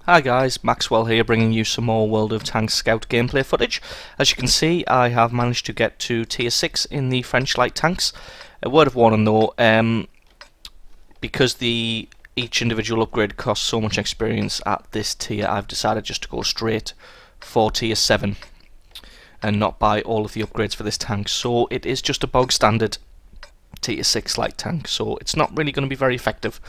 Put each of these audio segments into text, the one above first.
Hi guys, Maxwell here bringing you some more World of Tanks Scout gameplay footage. As you can see, I have managed to get to tier 6 in the French light tanks. A word of warning though, because each individual upgrade costs so much experience at this tier, I've decided just to go straight for tier 7 and not buy all of the upgrades for this tank. So it is just a bog standard tier 6 light tank, so it's not really going to be very effective.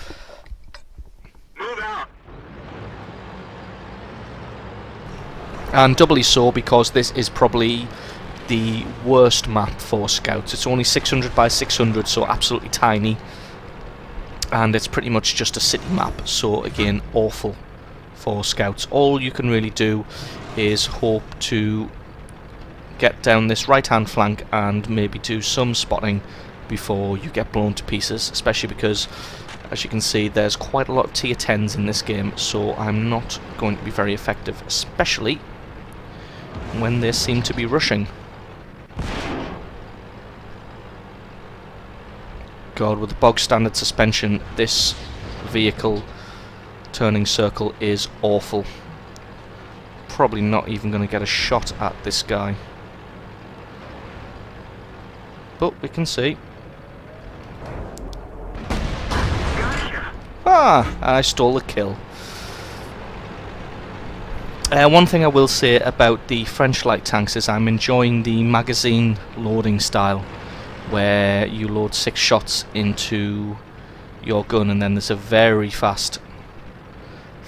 And doubly so because this is probably the worst map for scouts. It's only 600 by 600, so absolutely tiny, and it's pretty much just a city map, so again awful for scouts. All you can really do is hope to get down this right hand flank and maybe do some spotting before you get blown to pieces, especially because, as you can see, there's quite a lot of tier 10s in this game, so I'm not going to be very effective, especially when they seem to be rushing. God, with the bog standard suspension, this vehicle turning circle is awful. Probably not even going to get a shot at this guy. But we can see. Ah, I stole the kill. One thing I will say about the French light tanks is I'm enjoying the magazine loading style, where you load 6 shots into your gun and then there's a very fast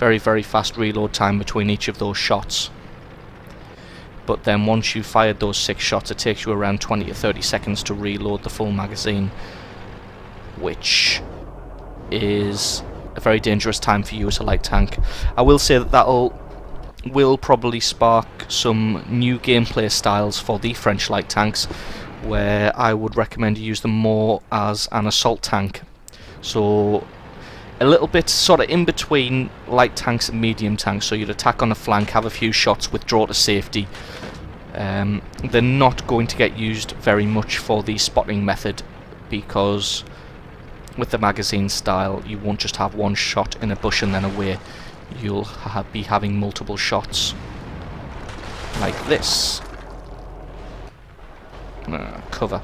reload time between each of those shots. But then once you've fired those 6 shots, it takes you around 20 to 30 seconds to reload the full magazine, which is a very dangerous time for you as a light tank. I will say that will probably spark some new gameplay styles for the French light tanks, where I would recommend you use them more as an assault tank. So a little bit sort of in between light tanks and medium tanks, so you'd attack on the flank, have a few shots, withdraw to safety. They're not going to get used very much for the spotting method, because with the magazine style you won't just have one shot in a bush and then away. You'll be having multiple shots like this. Cover.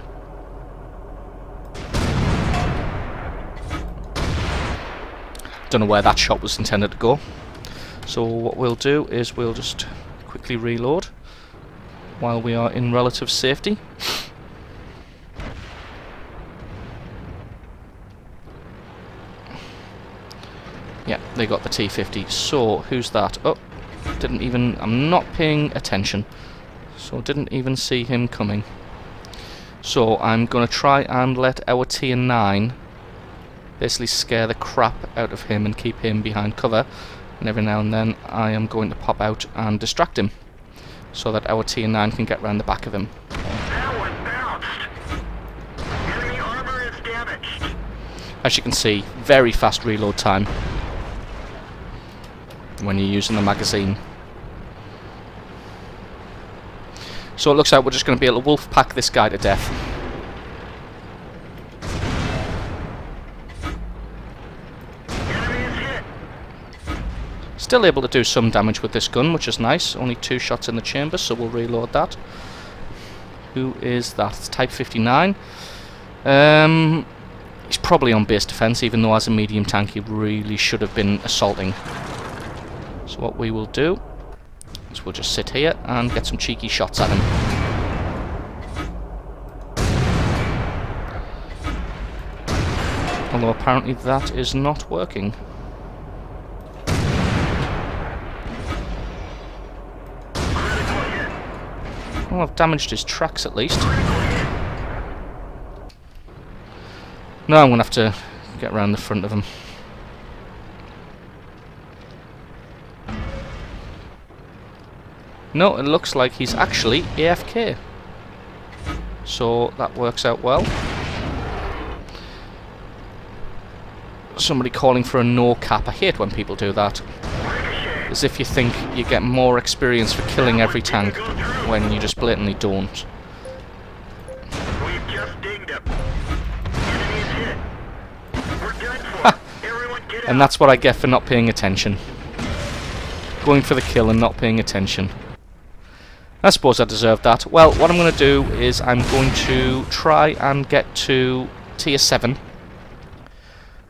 Don't know where that shot was intended to go. So what we'll do is we'll just quickly reload while we are in relative safety. Yeah, they got the T50. So, who's that? Oh, didn't even... I'm not paying attention. So, didn't even see him coming. So, I'm going to try and let our tier 9 basically scare the crap out of him and keep him behind cover. And every now and then, I am going to pop out and distract him, so that our tier 9 can get round the back of him. Enemy armor is damaged. As you can see, very fast reload time when you're using the magazine. So it looks like we're just going to be able to wolf pack this guy to death. Enemy is hit. Still able to do some damage with this gun, which is nice. Only 2 shots in the chamber, so we'll reload that. Who is that? It's Type 59. He's probably on base defense, even though as a medium tank he really should have been assaulting. So what we will do is we'll just sit here and get some cheeky shots at him. Although apparently that is not working. Well, I've damaged his tracks at least. Now I'm going to have to get around the front of him. No, it looks like he's actually AFK. So that works out well. Somebody calling for a no cap. I hate when people do that. As if you think you get more experience for killing every tank when you just blatantly don't. We've just dinged him. Enemy is hit. We're done for. Everyone get out. And that's what I get for not paying attention. going for the kill and not paying attention. I suppose I deserved that. Well, what I'm going to do is I'm going to try and get to tier 7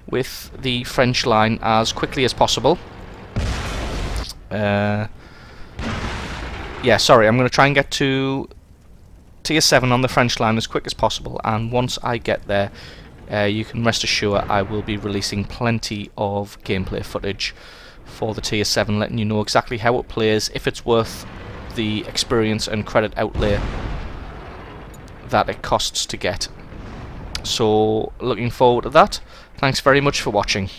with the French line as quickly as possible. Yeah, sorry, I'm going to try and get to tier 7 on the French line as quick as possible, and once I get there, you can rest assured I will be releasing plenty of gameplay footage for the tier 7, letting you know exactly how it plays, if it's worth the experience and credit outlay that it costs to get. So, looking forward to that. Thanks very much for watching.